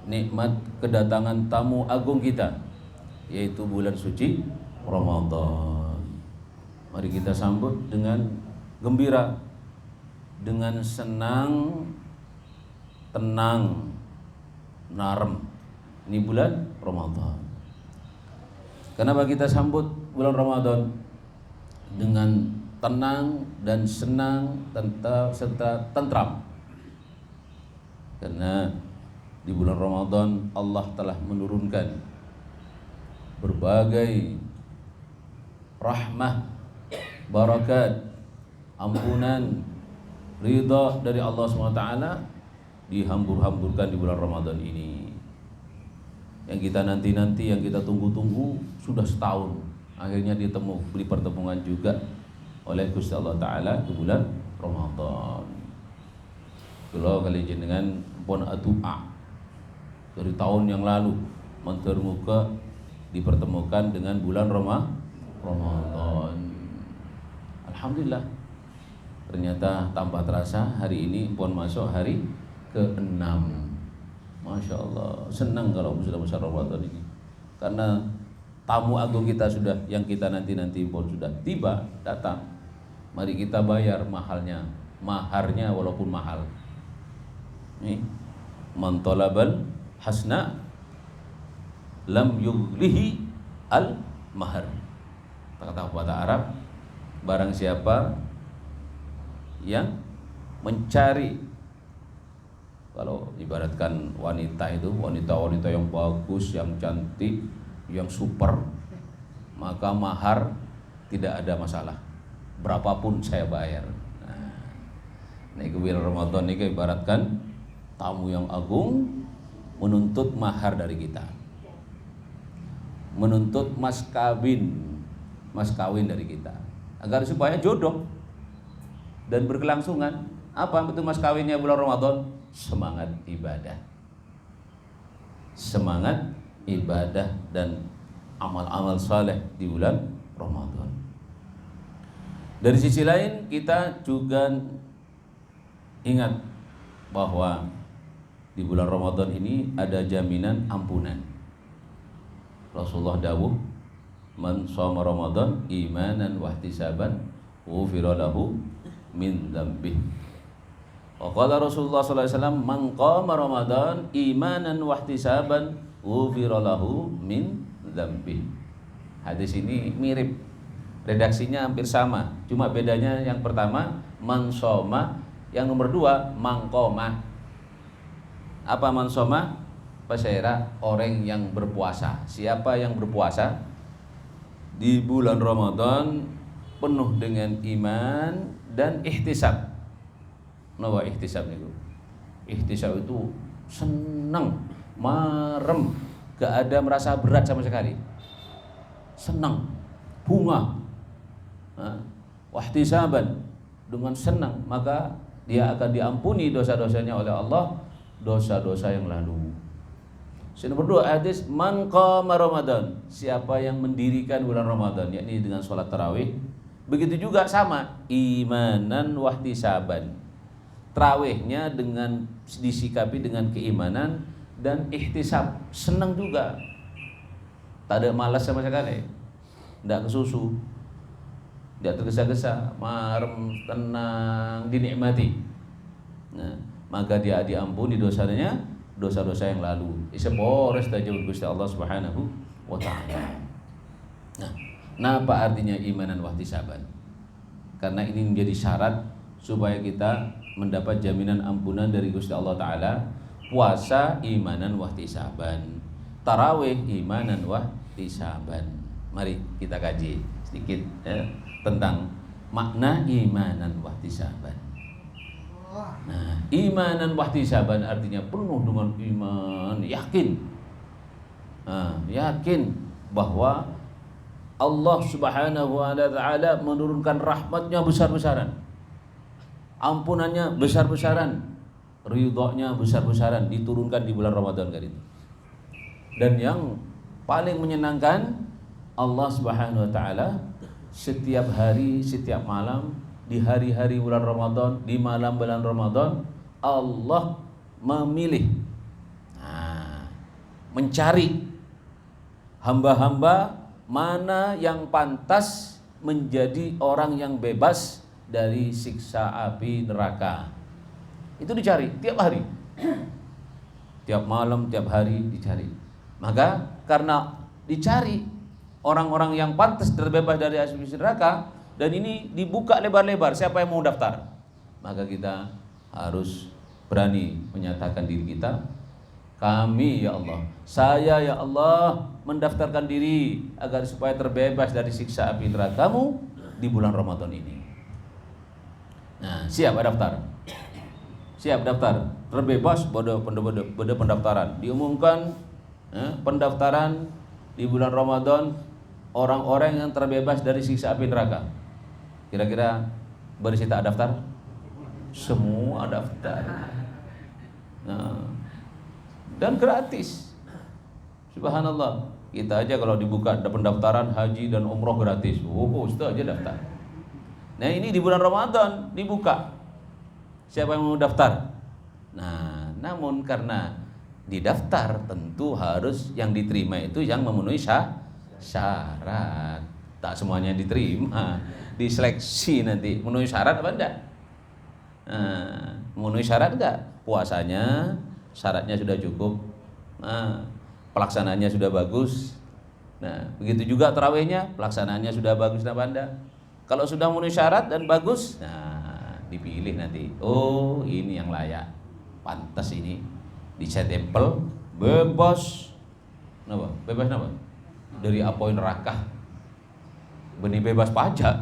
nikmat kedatangan tamu agung kita, yaitu bulan suci Ramadan. Mari kita sambut dengan gembira, dengan senang, tenang, narem. Ini bulan Ramadan. Kenapa kita sambut bulan Ramadan dengan tenang dan senang serta tentram? Karena di bulan Ramadan Allah telah menurunkan berbagai rahmah, barakat, ampunan, ridha dari Allah SWT dihambur-hamburkan di bulan Ramadan ini. Yang kita nanti-nanti, yang kita tunggu-tunggu sudah setahun, akhirnya dipertemukan juga oleh Gusti Allah Ta'ala di bulan Ramadan. Kalau kali jenengan pun doa dari tahun yang lalu mentermuka dipertemukan dengan bulan Ramadan. Alhamdulillah, ternyata tanpa terasa hari ini pun masuk hari ke-6. Masya Allah, senang kalau sudah besar Ramadan ini, karena tamu agung kita sudah, yang kita nanti-nanti pun sudah tiba, datang. Mari kita bayar maharnya walaupun mahal. Nih, man talabal hasna lam yughlihi al mahar. Kata pepatah Arab, barang siapa yang mencari, kalau ibaratkan wanita itu, wanita yang bagus, yang cantik, yang super, maka mahar tidak ada masalah, berapapun saya bayar. Nah, ini bulan Ramadan ini ibaratkan tamu yang agung menuntut mahar dari kita, menuntut mas kawin dari kita, agar supaya jodoh dan berkelangsungan. Apa itu mas kawinnya bulan Ramadan? Semangat ibadah dan amal-amal saleh di bulan Ramadan. Dari sisi lain kita juga ingat bahwa di bulan Ramadan ini ada jaminan ampunan. Rasulullah dawuh, man shoma Ramadan imanan wa ihtisaban ghufira lahu min dzambihi. Wa qala Rasulullah sallallahu alaihi wasallam, man qama Ramadan imanan wa ihtisaban ghufira lahu min dzambihi. Hadis ini mirip, redaksinya hampir sama, cuma bedanya yang pertama man shoma, yang nomor dua man qama. Apa man shoma? Pasaira, orang yang berpuasa. Siapa yang berpuasa di bulan Ramadan penuh dengan iman dan ihtisab. Nawa ihtisab niku. Ihtisab itu senang, marem, gak ada merasa berat sama sekali. Senang, bunga. Wahtisaban, dengan senang maka dia akan diampuni dosa-dosanya oleh Allah, dosa-dosa yang lalu. Nomor dua hadis, man qama Ramadan, siapa yang mendirikan bulan Ramadan, yakni dengan sholat tarawih. Begitu juga sama, imanan wahtisaban. Tarawihnya dengan disikapi dengan keimanan dan ihtisab, senang juga. Tak ada malas sama sekali, tidak kesusu, tidak tergesa-gesa, marem, tenang, dinikmati. Nah, maka dia diampuni dosanya, dosa-dosa yang lalu. Isepores tajawud Gusti Allah Subhanahu wa taala. Nah, apa artinya imanan wahtisaban? Karena ini menjadi syarat supaya kita mendapat jaminan ampunan dari Gusti Allah Ta'ala. Puasa imanan wahtisaban, tarawih imanan wahtisaban. Mari kita kaji sedikit tentang makna imanan wahtisaban. Nah, imanan wahtisaban artinya penuh dengan iman, yakin. Yakin bahwa Allah Subhanahu wa ta'ala menurunkan rahmatnya besar-besaran, ampunannya besar-besaran, ridhonya besar-besaran diturunkan di bulan Ramadan kali itu. Dan yang paling menyenangkan, Allah Subhanahu wa ta'ala setiap hari, setiap malam, di hari-hari bulan Ramadan, di malam bulan Ramadan, Allah memilih. Nah, mencari hamba-hamba mana yang pantas menjadi orang yang bebas dari siksa api neraka. Itu dicari tiap hari, tiap malam, tiap hari dicari. Maka karena dicari orang-orang yang pantas terbebas dari siksa neraka, dan ini dibuka lebar-lebar, siapa yang mau daftar? Maka kita harus berani menyatakan diri kita, kami ya Allah, saya ya Allah mendaftarkan diri agar supaya terbebas dari siksa api neraka-Mu di bulan Ramadan ini. Nah, siap daftar? Siap daftar, terbebas pada pendaftaran. Diumumkan pendaftaran di bulan Ramadan orang-orang yang terbebas dari siksa api neraka. Kira-kira berisi tak daftar? Semua daftar. Nah, dan gratis. Subhanallah. Kita aja kalau dibuka ada pendaftaran haji dan umroh gratis. Ustaz aja daftar. Nah, ini di bulan Ramadan dibuka. Siapa yang mau daftar? Nah, namun karena didaftar tentu harus yang diterima itu yang memenuhi syarat. Tak semuanya diterima, diseleksi nanti. Memenuhi syarat apa enggak? Nah, memenuhi syarat enggak? Puasanya syaratnya sudah cukup. Nah, pelaksanaannya sudah bagus. Nah, begitu juga tarawihnya, pelaksanaannya sudah bagus apa enggak? Kalau sudah memenuhi syarat dan bagus, nah dipilih nanti. Oh, ini yang layak, pantas ini, dicetempel, bebas. Kenapa? Bebas kenapa? Dari apoy neraka. Benih bebas pajak.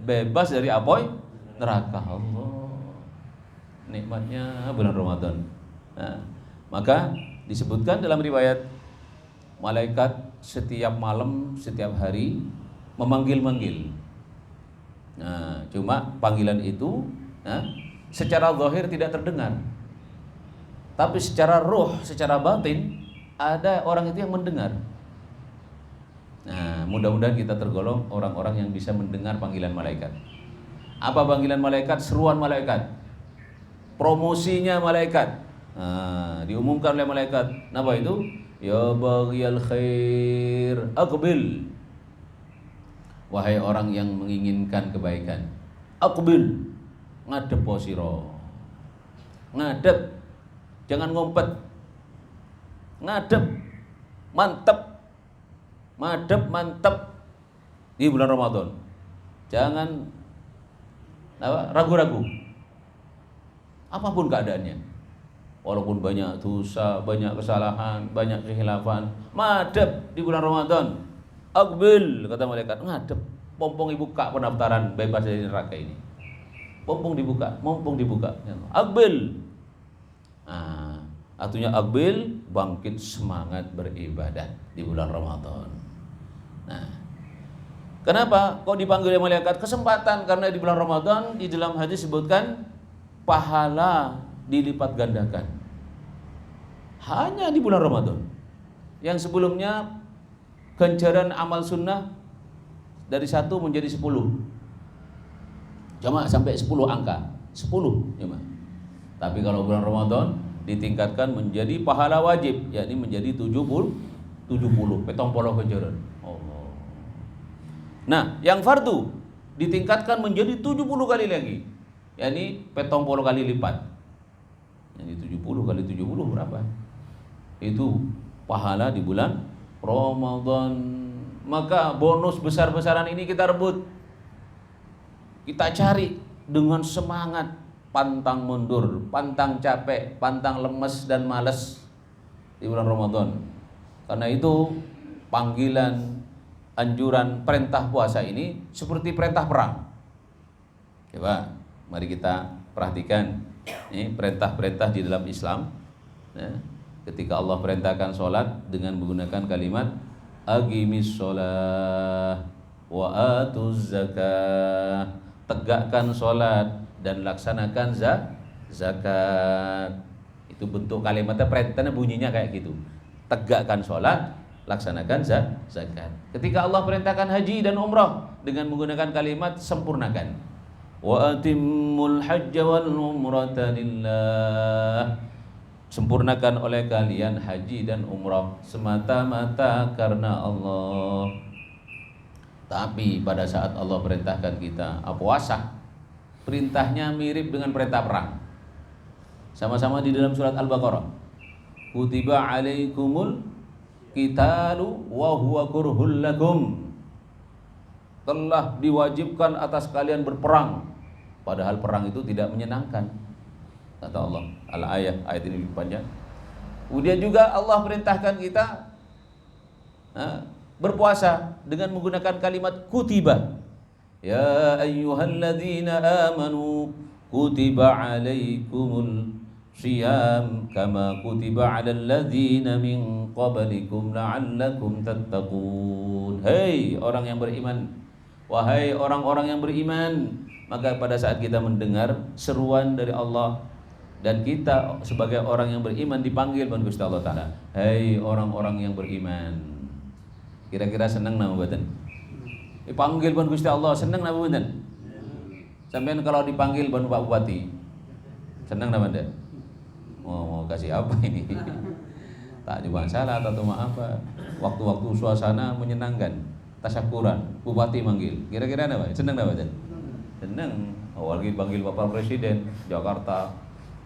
Bebas dari apoy neraka. Allah, nikmatnya bulan Ramadan. Nah, maka disebutkan dalam riwayat, malaikat setiap malam, setiap hari memanggil-manggil. Nah, cuma panggilan itu secara zahir tidak terdengar, tapi secara ruh, secara batin ada orang itu yang mendengar. Nah, mudah-mudahan kita tergolong orang-orang yang bisa mendengar panggilan malaikat. Apa panggilan malaikat? Seruan malaikat, promosinya malaikat. Nah, diumumkan oleh malaikat. Apa itu? Ya baghiyal khair aqbil. Wahai orang yang menginginkan kebaikan, aqbil, ngadep posiro. Ngadep, jangan ngompet. Ngadep, mantep. Madep, mantep di bulan Ramadan. Jangan ragu-ragu. Apapun keadaannya. Walaupun banyak dosa, banyak kesalahan, banyak kekhilafan, madep di bulan Ramadan. Aqbil, kata malaikat, ngadep. Pompong dibuka pendaftaran bebas dari neraka ini. Pompong dibuka, mumpung dibuka. Aqbil. Nah, artinya aqbil, bangkit semangat beribadah di bulan Ramadan. Nah, kenapa kok dipanggil oleh malaikat? Kesempatan, karena di bulan Ramadan di dalam hadis disebutkan pahala dilipat gandakan. Hanya di bulan Ramadan. Yang sebelumnya ganjaran amal sunnah dari 1 menjadi 10. Cuma sampai 10 angka, 10 cuma. Tapi kalau bulan Ramadan ditingkatkan menjadi pahala wajib, yakni menjadi 70 petong polo ganjaran. Allah. Nah, yang fardu ditingkatkan menjadi 70 kali lagi, yakni petong polo kali lipat. Jadi 70 kali 70 berapa? Itu pahala di bulan Ramadan. Maka bonus besar-besaran ini kita rebut. Kita cari dengan semangat, pantang mundur, pantang capek, pantang lemes dan malas di bulan Ramadan. Karena itu panggilan, anjuran, perintah puasa ini seperti perintah perang. Coba mari kita perhatikan ini perintah-perintah di dalam Islam. Nah, ketika Allah perintahkan sholat dengan menggunakan kalimat aqimis sholah wa atuz zakah, tegakkan sholat dan laksanakan zakat. Itu bentuk kalimatnya, perintahnya bunyinya kayak gitu. Tegakkan sholat, laksanakan zakat. Ketika Allah perintahkan haji dan umrah dengan menggunakan kalimat sempurnakan. Wa atimmul hajja wal umrata lillah. sempurnakan oleh kalian haji dan umrah semata-mata karena Allah. Tapi pada saat Allah perintahkan kita puasa, perintahnya mirip dengan perintah perang. Sama-sama di dalam surat Al-Baqarah. Kutiba alaikumul qitalu wa huwa kurhul lakum. Telah diwajibkan atas kalian berperang, padahal perang itu tidak menyenangkan, kata Allah. Al-ayat, ayat ini lebih panjang. Kemudian juga Allah perintahkan kita berpuasa dengan menggunakan kalimat kutiba. Ya ayyuhalladzina amanu kutiba alaikumul siyam kama kutiba alal ladzina min qablikum la'allakum tattaqun. Hei orang yang beriman, wahai orang-orang yang beriman, maka pada saat kita mendengar seruan dari Allah dan kita sebagai orang yang beriman dipanggil oleh Gusti Allah Ta'ala, hei orang-orang yang beriman, kira-kira senang nama badan? Dipanggil oleh Gusti Allah, senang nama badan? Sampai kalau dipanggil oleh Pak Bupati, senang nama badan? Mau kasih apa ini? Tak juga salah atau apa? Waktu-waktu suasana menyenangkan, tasyakuran, Bupati manggil, kira-kira apa? Senang apa? Senang. Awalnya panggil Bapak Presiden Jakarta,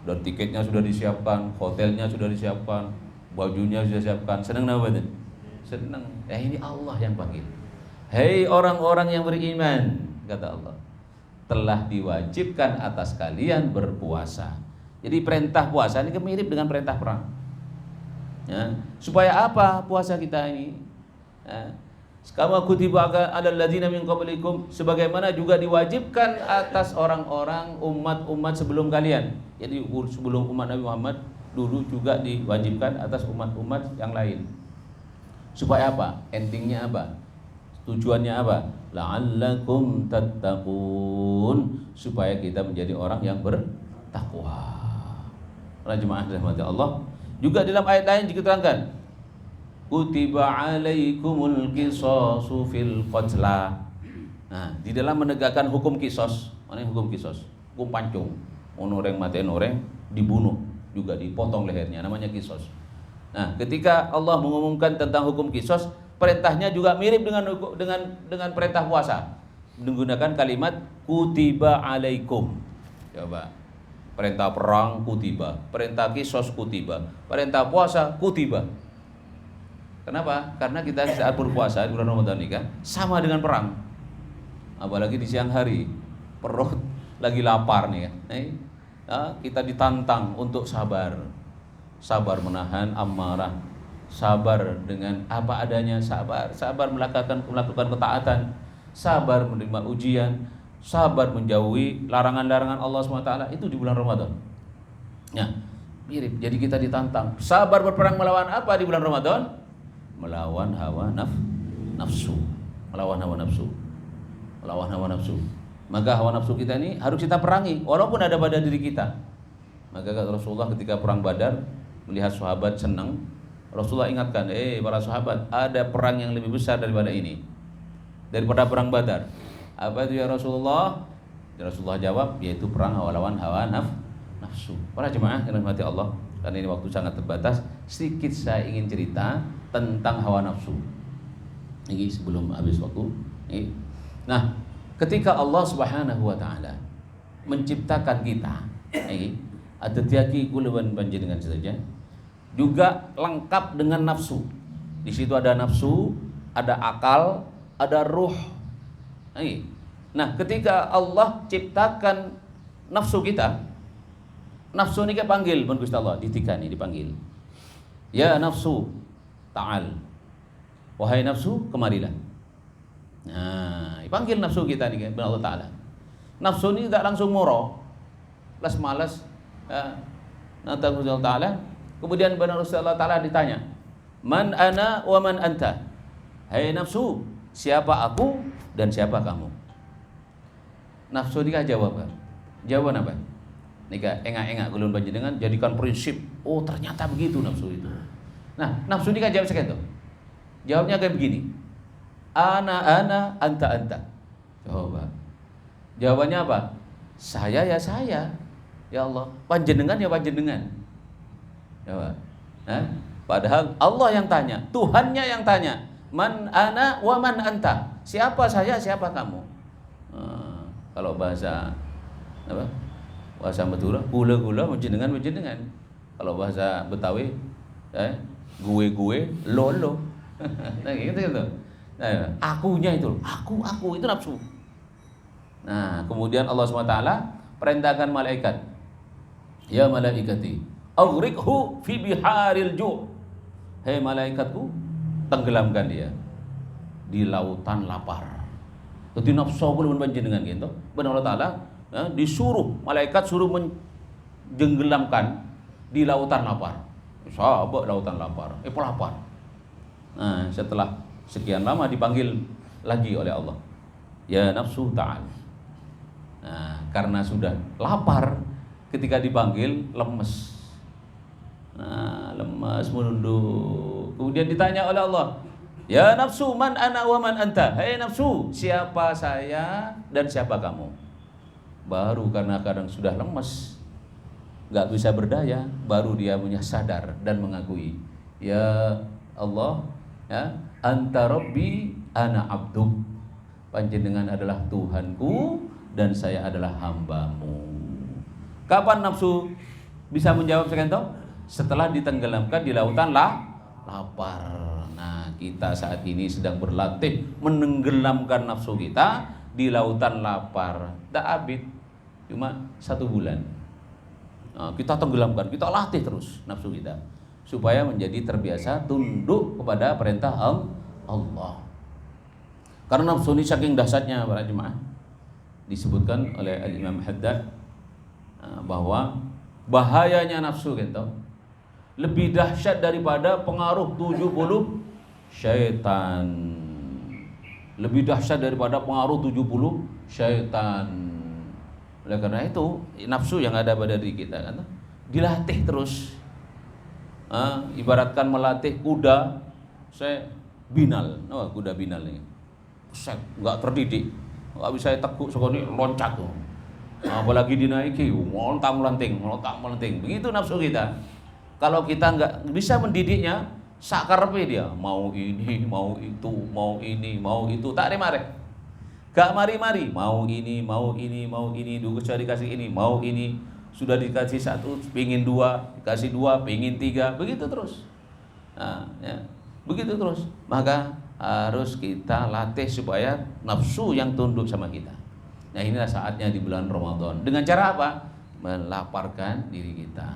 dan tiketnya sudah disiapkan, hotelnya sudah disiapkan, bajunya sudah disiapkan. Senang apa? Senang. Ini Allah yang panggil. Hei orang-orang yang beriman, kata Allah, telah diwajibkan atas kalian berpuasa. Jadi perintah puasa ini mirip dengan perintah perang. Ya, supaya apa puasa kita ini? Kama kutiba alal ladzina min qablikum, sebagaimana juga diwajibkan atas orang-orang umat-umat sebelum kalian. Jadi sebelum umat Nabi Muhammad dulu juga diwajibkan atas umat-umat yang lain. Supaya apa? Endingnya apa? Tujuannya apa? La'allakum tattaqun, supaya kita menjadi orang yang bertakwa. Para jemaah dirahmati Allah, juga dalam ayat lain diterangkan, kutiba alaikumul qisasu fil qatla. Nah, di dalam menegakkan hukum kisos, mana hukum kisos? Hukum pancung. Orang matiin orang dibunuh, juga dipotong lehernya, namanya kisos. Nah, ketika Allah mengumumkan tentang hukum kisos, perintahnya juga mirip dengan perintah puasa, menggunakan kalimat kutiba alaikum. Coba. Perintah perang kutiba, perintah kisos kutiba, perintah puasa kutiba. Kenapa? Karena kita saat berpuasa di bulan Ramadan ini kan sama dengan perang. Apalagi di siang hari, perut lagi lapar nih kan. Kita ditantang untuk sabar. Sabar menahan amarah, sabar dengan apa adanya, sabar melakukan ketaatan, sabar menerima ujian, sabar menjauhi larangan-larangan Allah SWT, itu di bulan Ramadan. Ya, mirip. Jadi kita ditantang. Sabar berperang melawan apa di bulan Ramadan? Melawan hawa nafsu. Melawan hawa nafsu. Melawan hawa nafsu. Maka hawa nafsu kita ini harus kita perangi walaupun ada pada diri kita. Maka Rasulullah ketika perang Badar melihat sahabat senang, Rasulullah ingatkan, para sahabat, ada perang yang lebih besar daripada ini, daripada perang Badar. Apa itu ya Rasulullah? Rasulullah jawab, yaitu perang lawan hawa nafsu. Para jemaah yang dirahmati Allah, karena ini waktu sangat terbatas, sedikit saya ingin cerita tentang hawa nafsu. Ini sebelum habis waktu. Nah, ketika Allah Subhanahu wa taala menciptakan kita, ada tiaki kulawan panjenengan saja, juga lengkap dengan nafsu. Di situ ada nafsu, ada akal, ada ruh. Nah, ketika Allah ciptakan nafsu kita, nafsu ini panggil pun Gusti Allah, ditikani dipanggil. Ya nafsu, ta'al. Wahai nafsu, kemarilah. Nah, dipanggil nafsu kita nih Allah Ta'ala. Nafsu ini tidak langsung moro, malas. Nanti Allah Ta'ala. Kemudian benar Allah Ta'ala ditanya, man ana wa man anta. Hai nafsu, siapa aku dan siapa kamu? Nafsu nikah jawab. Jawaban apa? Nikah engak-engak kulun panjenengan jadikan prinsip. Oh, ternyata begitu nafsu itu. Nah, nafsu nikah jawab sekian tuh. Jawabnya kayak begini. Ana, anta. Coba. Jawabannya apa? Saya ya saya. Ya Allah, panjenengan ya panjenengan. Coba. Hah? Padahal Allah yang tanya, Tuhannya yang tanya, man ana wa man anta, siapa saya, siapa kamu. Kalau bahasa apa? Bahasa Madura, gula-gula menjenengan. Kalau bahasa Betawi, gue, lo. Nah, gitu. Nah, akunya itu, aku itu nafsu. Nah, kemudian Allah SWT perintahkan malaikat, ya malaikati, aghrikhu fi biharil ju'. Hei malaikatku, tenggelamkan dia di lautan lapar. Jadi nafsu belum panjenengan gitu. Benar Allah Taala disuruh malaikat suruh menjenggelamkan di lautan lapar. Sahabat lautan lapar, pelapar. Nah, setelah sekian lama dipanggil lagi oleh Allah, ya nafsu ta'al. Nah, karena sudah lapar, ketika dipanggil lemes. Nah, lemas menunduk. Kemudian ditanya oleh Allah, ya nafsu man ana wa man anta. Hei nafsu, siapa saya dan siapa kamu? Baru karena kadang sudah lemes, gak bisa berdaya, baru dia punya sadar dan mengakui, ya Allah, ya anta rabbi ana abduk. Panjenengan adalah Tuhanku dan saya adalah hambamu. Kapan nafsu bisa menjawab sekento? Setelah ditenggelamkan di lautan lapar. Nah, kita saat ini sedang berlatih menenggelamkan nafsu kita di lautan lapar. Tak abid, cuma 1 bulan. Nah, kita tenggelamkan, kita latih terus nafsu kita supaya menjadi terbiasa tunduk kepada perintah Allah. Karena nafsu ini saking dahsyatnya para jemaah, disebutkan oleh Imam Haddad bahwa bahayanya nafsu gitu lebih dahsyat daripada pengaruh 70 syaitan. Lebih dahsyat daripada pengaruh 70 syaitan. Oleh karena itu, nafsu yang ada pada diri kita kan dilatih terus. Ibaratkan melatih kuda, saya binal. Kuda binal ini. Saya enggak terdidik. Enggak bisa teguk sekali loncat tuh. Apalagi dinaiki, melontang-melenting. Begitu nafsu kita. Kalau kita enggak bisa mendidiknya, sakarepe dia, mau ini, mau itu, mau ini, mau itu, tak remare. Gak mari-mari, mau ini, dulu dikasih ini, mau ini, sudah dikasih 1, pingin 2, dikasih 2, pingin 3, begitu terus. Nah, ya, begitu terus. Maka harus kita latih supaya nafsu yang tunduk sama kita. Nah, inilah saatnya di bulan Ramadan. Dengan cara apa? Melaparkan diri kita.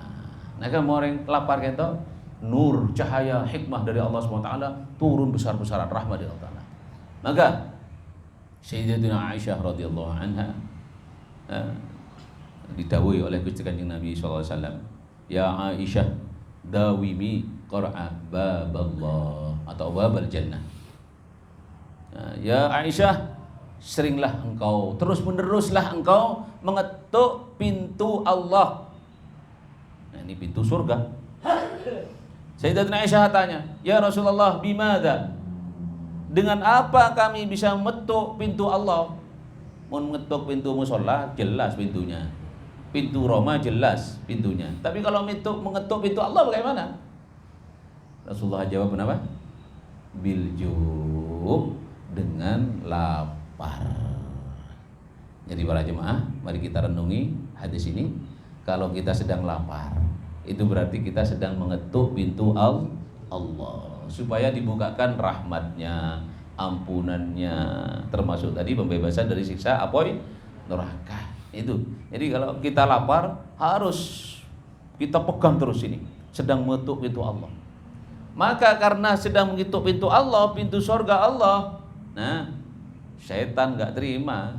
Nah, kan orang lapar gitu, nur, cahaya, hikmah dari Allah SWT turun besar-besaran, rahmat dari Allah. Maka Sayyidatina Aisyah radhiyallahu anha didawai oleh Gusti Kanjeng Nabi SAW, ya Aisyah, dawimi qara'a baballah atau babal jannah. Ya Aisyah, seringlah engkau, terus meneruslah engkau mengetuk pintu Allah. Nah, ini pintu surga. Sayyidatina Aisyah tanya, ya Rasulullah, bimada? Dengan apa kami bisa mengetuk pintu Allah? Mau mengetuk pintu musola, jelas pintunya. Pintu Roma jelas pintunya. Tapi kalau mengetuk pintu Allah bagaimana? Rasulullah jawab kenapa? Biljub, dengan lapar. Jadi para jemaah, mari kita renungi hadis ini. Kalau kita sedang lapar, itu berarti kita sedang mengetuk pintu Allah supaya dibukakan rahmatnya, ampunannya, termasuk tadi pembebasan dari siksa neraka. Itu. Jadi kalau kita lapar, harus kita pegang terus ini, sedang mengetuk pintu Allah. Maka karena sedang mengetuk pintu Allah, pintu surga Allah, nah setan nggak terima,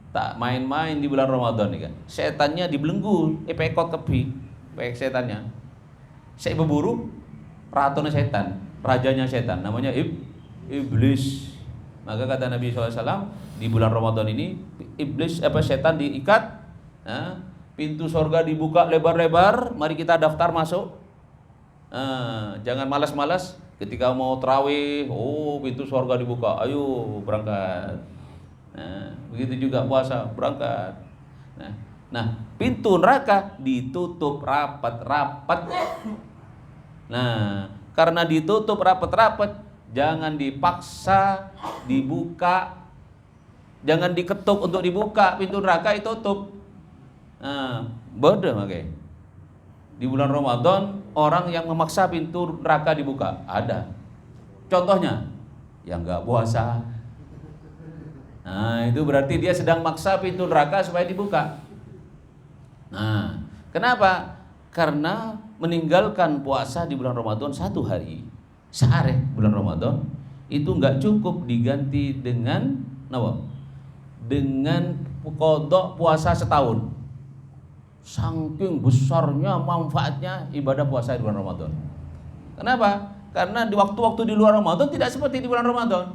tak main-main di bulan Ramadan nih kan. Setannya dibelenggu, pekot kebi, setannya. Saya berburu ratone setan, rajanya setan, namanya iblis. Maka kata Nabi SAW, di bulan Ramadan ini iblis setan diikat, pintu surga dibuka lebar-lebar, mari kita daftar masuk. Jangan malas-malas ketika mau tarawih, pintu surga dibuka, ayo berangkat. Begitu juga puasa, berangkat. Nah, pintu neraka ditutup rapat-rapat. Nah, karena ditutup rapat-rapat, jangan dipaksa dibuka, jangan diketuk untuk dibuka, pintu neraka ditutup. Nah, bodoh makanya. Di bulan Ramadan orang yang memaksa pintu neraka dibuka ada. Contohnya yang nggak puasa. Nah, itu berarti dia sedang maksa pintu neraka supaya dibuka. Nah, kenapa? Karena meninggalkan puasa di bulan Ramadan 1 hari, sehari bulan Ramadan itu nggak cukup diganti dengan apa? Dengan qadha puasa setahun. Saking besarnya manfaatnya ibadah puasa di bulan Ramadan. Kenapa? Karena di waktu-waktu di luar Ramadan tidak seperti di bulan Ramadan.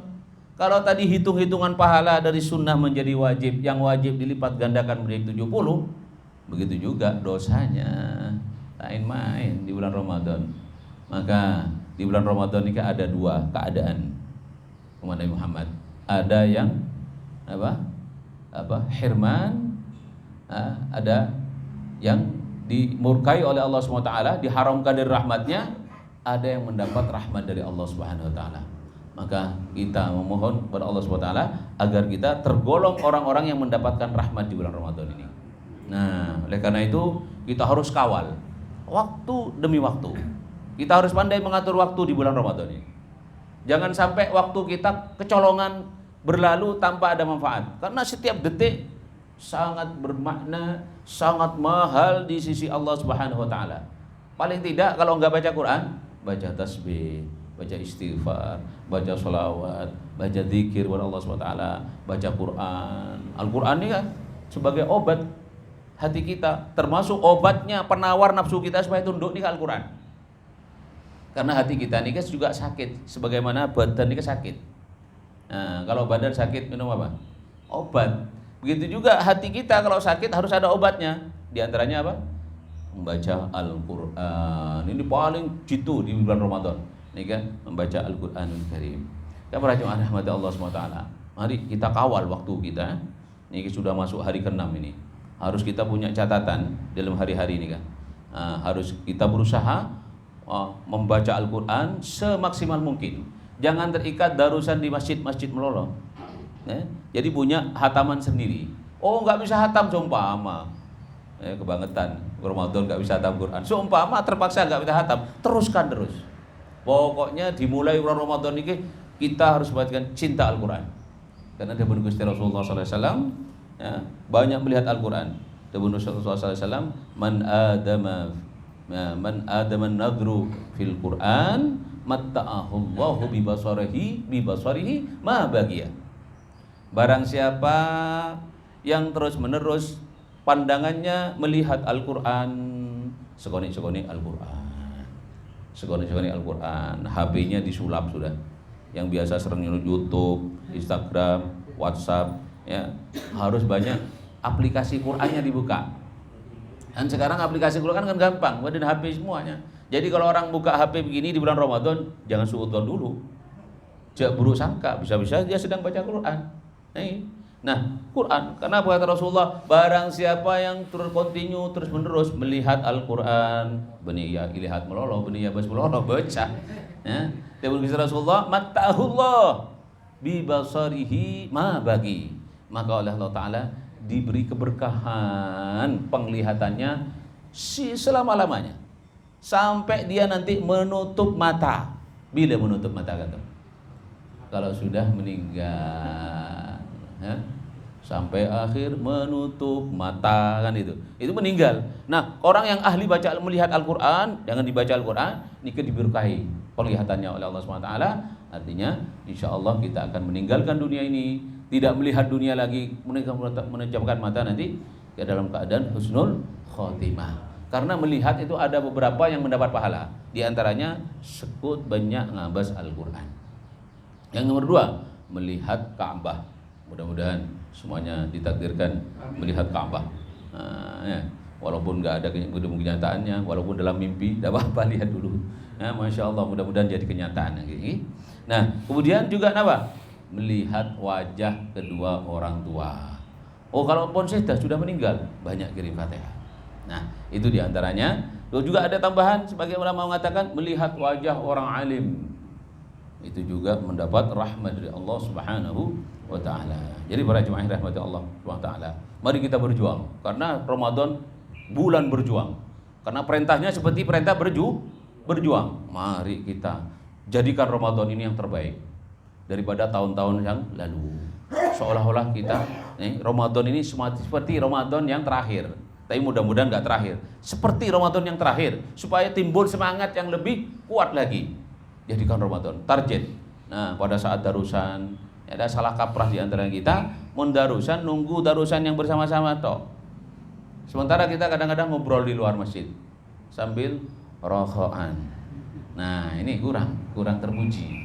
Kalau tadi hitung-hitungan pahala dari sunnah menjadi wajib, yang wajib dilipat gandakan menjadi 70, begitu juga dosanya. Lain main di bulan Ramadan. Maka di bulan Ramadan ini ada 2 keadaan umat Nabi Muhammad. Ada yang hirman, ada yang dimurkai oleh Allah SWT, diharamkan dari rahmatnya, ada yang mendapat rahmat dari Allah SWT. Maka kita memohon kepada Allah SWT agar kita tergolong orang-orang yang mendapatkan rahmat di bulan Ramadan ini. Nah, oleh karena itu kita harus kawal waktu demi waktu. Kita harus pandai mengatur waktu di bulan Ramadan ini. Jangan sampai waktu kita kecolongan berlalu tanpa ada manfaat. Karena setiap detik sangat bermakna, sangat mahal di sisi Allah Subhanahu wa taala. Paling tidak kalau enggak baca Quran, baca tasbih, baca istighfar, baca sholawat, baca zikir kepada Allah Subhanahu wa taala, baca Quran. Al-Quran ini kan sebagai obat hati kita, termasuk obatnya penawar nafsu kita supaya tunduk nih ke Al-Quran. Karena hati kita ini kan juga sakit, sebagaimana badan ini kan sakit. Nah, kalau badan sakit minum apa? Obat. Begitu juga hati kita kalau sakit harus ada obatnya. Di antaranya apa? Membaca Al-Quran. Ini paling jitu di bulan Ramadan. Ini kan membaca Al-Quranul Karim. Kita berjamaah rahmat Allah SWT. Mari kita kawal waktu kita. Ini sudah masuk hari ke-6 ini. Harus kita punya catatan dalam hari-hari ini kan. Harus kita berusaha membaca Al-Quran semaksimal mungkin. Jangan terikat darusan di masjid-masjid melolong. Jadi punya hataman sendiri. Oh, nggak bisa hatam seumpama kebangetan Ramadan nggak bisa hatam Quran. Seumpama terpaksa nggak bisa hatam, teruskan terus. Pokoknya dimulai bulan Ramadan ini kita harus buatkan cinta Al-Quran. Karena Nabi Gusti Rasulullah SAW banyak melihat Al-Quran. Nabi Rasulullah SAW man adama nadru fil Quran matta'ahu Allahu bi basarihi ma bagiya. Barang siapa yang terus-menerus pandangannya melihat Al-Quran, sekonik-sekonik Al-Quran, sekonik-sekonik Al-Quran, HP-nya disulap sudah. Yang biasa sering YouTube, Instagram, WhatsApp, ya harus banyak aplikasi Qurannya dibuka. Dan sekarang aplikasi Quran kan gampang, ada di HP semuanya. Jadi kalau orang buka HP begini di bulan Ramadan, jangan suudzon dulu, jangan buruk sangka, bisa-bisa dia sedang baca Quran. Nah, Quran, karena kata Rasulullah, barang siapa yang terus kontinu, terus menerus melihat Al-Quran, beniya ilihat melolo, beniya bas melolo, baca. Ya, dia berkata Rasulullah, matta'ahullah bi basarihi ma bagi. Maka oleh Allah Ta'ala diberi keberkahan penglihatannya selama-lamanya, sampai dia nanti menutup mata. Bila menutup mata kata? Kalau sudah meninggal, ya, sampai akhir menutup mata kan itu meninggal. Nah, orang yang ahli baca melihat Al-Quran, jangan dibaca Al-Quran, ini diberkahi penglihatannya oleh Allah SWT. Artinya insya Allah kita akan meninggalkan dunia ini, tidak melihat dunia lagi, menejamkan mata nanti ke dalam keadaan husnul khotimah. Karena melihat itu ada beberapa yang mendapat pahala, di antaranya sekut banyak ngabas Al-Quran. Yang nomor 2, melihat Ka'bah. Mudah-mudahan semuanya ditakdirkan melihat Ka'bah. Ya. Walaupun nggak ada kenyataannya, walaupun dalam mimpi, tidak apa-apa, lihat dulu. Ya, Masya Allah, mudah-mudahan jadi kenyataan. Nah, kemudian juga apa? Melihat wajah kedua orang tua. Oh, kalaupun sudah meninggal, banyak kirim Fatihah. Nah, itu diantaranya Lalu juga ada tambahan, sebagai ulama mengatakan melihat wajah orang alim. Itu juga mendapat rahmat dari Allah Subhanahu wa taala. Jadi para jemaah rahmati Allah Subhanahu wa taala, mari kita berjuang karena Ramadan bulan berjuang. Karena perintahnya seperti perintah berjuang. Mari kita jadikan Ramadan ini yang terbaik daripada tahun-tahun yang lalu. Seolah-olah kita Ramadan ini seperti Ramadan yang terakhir. Tapi mudah-mudahan nggak terakhir. Seperti Ramadan yang terakhir, supaya timbul semangat yang lebih kuat lagi. Jadikan Ramadan target. Nah, pada saat darusan, ada salah kaprah di antara kita, mendarusan nunggu darusan yang bersama-sama toh. Sementara kita kadang-kadang ngobrol di luar masjid sambil rokokan. Nah, ini kurang terpuji.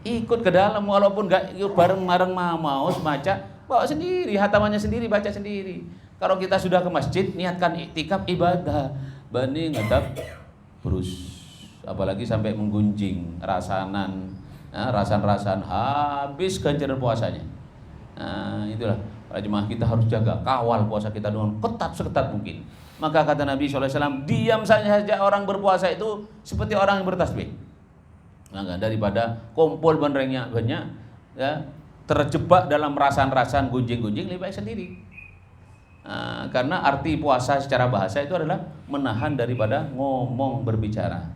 Ikut ke dalam walaupun nggak bareng-bareng mau baca, bawa sendiri, hatamannya sendiri, baca sendiri. Kalau kita sudah ke masjid, niatkan iktikaf ibadah, banding ngadap terus, apalagi sampai menggunjing rasanan, rasan habis ganjaran puasanya. Nah, itulah para jemaah, kita harus jaga, kawal puasa kita dengan ketat seketat mungkin. Maka kata Nabi SAW, diam saja orang berpuasa itu seperti orang yang bertasbih. Nah, daripada kumpul banyak, ya, terjebak dalam rasan-rasan gunjing-gunjing, lebih baik sendiri. Karena arti puasa secara bahasa itu adalah menahan daripada ngomong berbicara.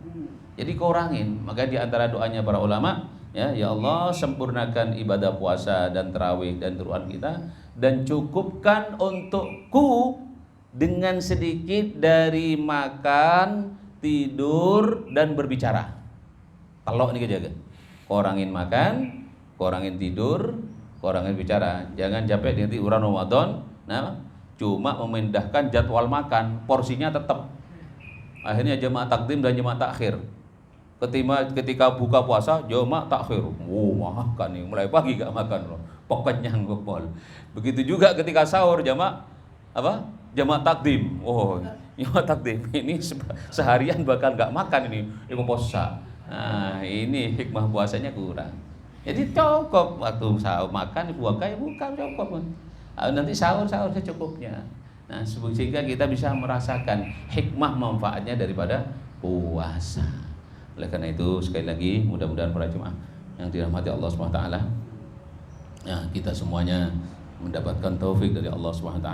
Jadi kurangin. Maka di antara doanya para ulama, ya Allah sempurnakan ibadah puasa dan tarawih dan Quran kita, dan cukupkan untukku dengan sedikit dari makan, tidur dan berbicara. Telok ini kejaga. Kurangin makan, kurangin tidur, kurangin bicara. Jangan capek nanti uran Ramadan. Nah, cuma memindahkan jadwal makan, porsinya tetap. Akhirnya jemaah takdim dan jemaah takhir. Ketika buka puasa, jemaah takhir. Makan nih, mulai pagi gak makan loh. Pokoknya ngepol. Begitu juga ketika sahur jemaah jemaah takdim. Jemaah takdim ini seharian bakal gak makan ini puasa. Nah, ini hikmah puasanya kurang. Jadi cukup waktu sahur makan, buka cukup. Nanti sahur secukupnya. Nah, sehingga kita bisa merasakan hikmah manfaatnya daripada puasa. Oleh karena itu sekali lagi mudah-mudahan para jemaah yang dirahmati Allah SWT, nah, kita semuanya mendapatkan taufik dari Allah SWT,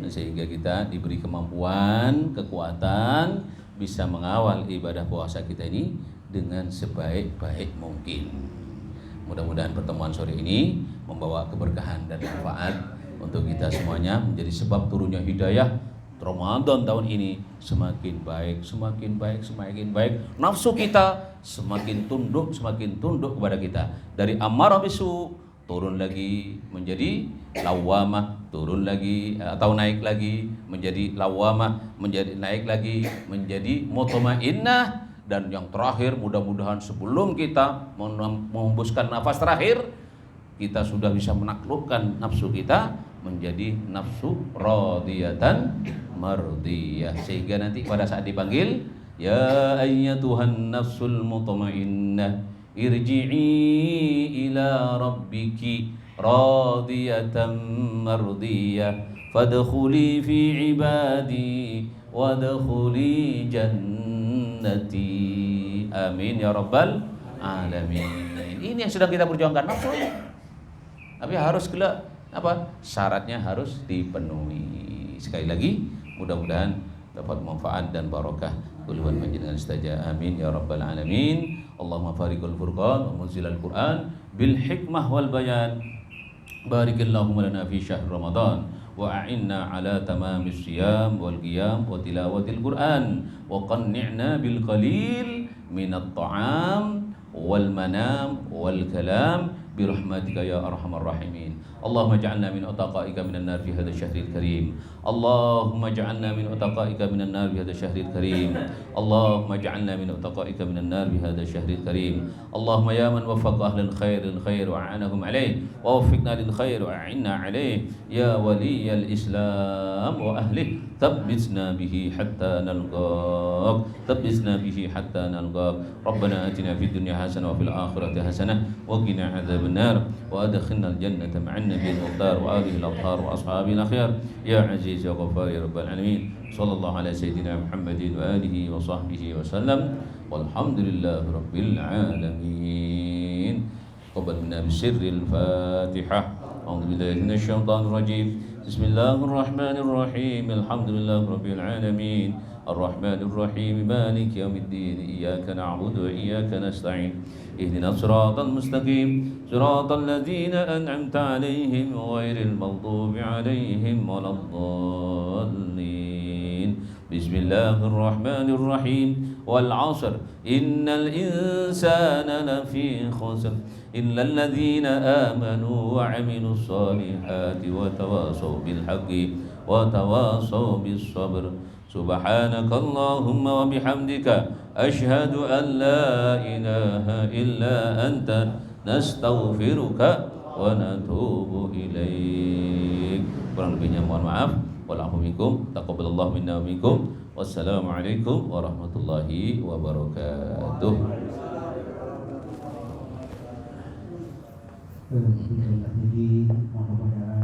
sehingga kita diberi kemampuan, kekuatan bisa mengawal ibadah puasa kita ini dengan sebaik-baik mungkin. Mudah-mudahan pertemuan sore ini membawa keberkahan dan manfaat untuk kita semuanya, menjadi sebab turunnya hidayah Ramadan tahun ini semakin baik. Nafsu kita semakin tunduk kepada kita. Dari amarah bisu turun lagi menjadi lawamah, turun lagi atau naik lagi menjadi lawamah, menjadi naik lagi menjadi mutmainnah. Dan yang terakhir, mudah-mudahan sebelum kita menghembuskan nafas terakhir, kita sudah bisa menaklukkan nafsu kita menjadi nafsu radiyatan mardiyah, sehingga nanti pada saat dipanggil, ya ayyatuhan nafsul mutmainnah irji'i ila rabbiki radiyatan mardiyah fadkhuli fi ibadi wadkhuli jannati. Amin ya rabbal alamin. Ini yang sedang kita perjuangkan, nafsunya. Tapi harus syaratnya harus dipenuhi. Sekali lagi, mudah-mudahan dapat manfaat dan barokah. Kuluan panjenengan saja. Amin ya rabbal alamin. Allahumma fariqul furqan wa munzilal Qur'an bil hikmah wal bayan. Barikillahumma lana fi syahr Ramadan wa a'inna ala tamamis siyam wal qiyam wa tilawatil Qur'an wa qanni'na bil qalil minat ta'am wal manam wal kalam birahmatika ya arhamar rahimin. Allahumma ja'alna min utaqaika minan nar fi hadzal syahril karim. Allahumma ja'alna min utaqaika minan nar fi hadzal syahril karim. Allahumma ja'alna min utaqaika minan nar fi hadzal syahril karim. Allahumma ya man waffaqa ahlal khair wa a'anahum alayh wa waffiqna lil khair wa a'inna alayh ya waliyal islam wa ahlihi ثبتنا به حتى نلقاك ثبتنا به حتى نلقاك ربنا آتنا في الدنيا حسنة وفي الآخرة حسنة وقنا عذاب النار وأدخلنا الجنة مع النبي المختار وآله الأطهار وأصحابه الأخيار يا عزيز يا غفار يا رب العالمين صلى الله على سيدنا محمد وآله وصحبه وسلم والحمد لله رب العالمين قبل منا بسر الفاتحة أعوذ بالله من الشيطان الرجيم بسم الله الرحمن الرحيم الحمد لله رب العالمين الرحمن الرحيم مالك يوم الدين إياك نعبد وإياك نستعين اهدنا الصراط المستقيم صراط الذين أنعمت عليهم غير المغضوب عليهم ولا الضالين بسم الله الرحمن الرحيم والعصر إن الإنسان لفي خسر إلا الذين آمنوا وعملوا الصالحات وتواصوا بالحق وتواصوا بالصبر سبحانك اللهم وبحمدك أشهد أن لا إله إلا أنت نستغفرك ونتوب إليك. Kurang lebihnya mohon maaf. Wallahu minkum taqabbalallahu minna wa minkum. Wassalamualaikum warahmatullahi wabarakatuh. Bismillahirrahmanirrahim.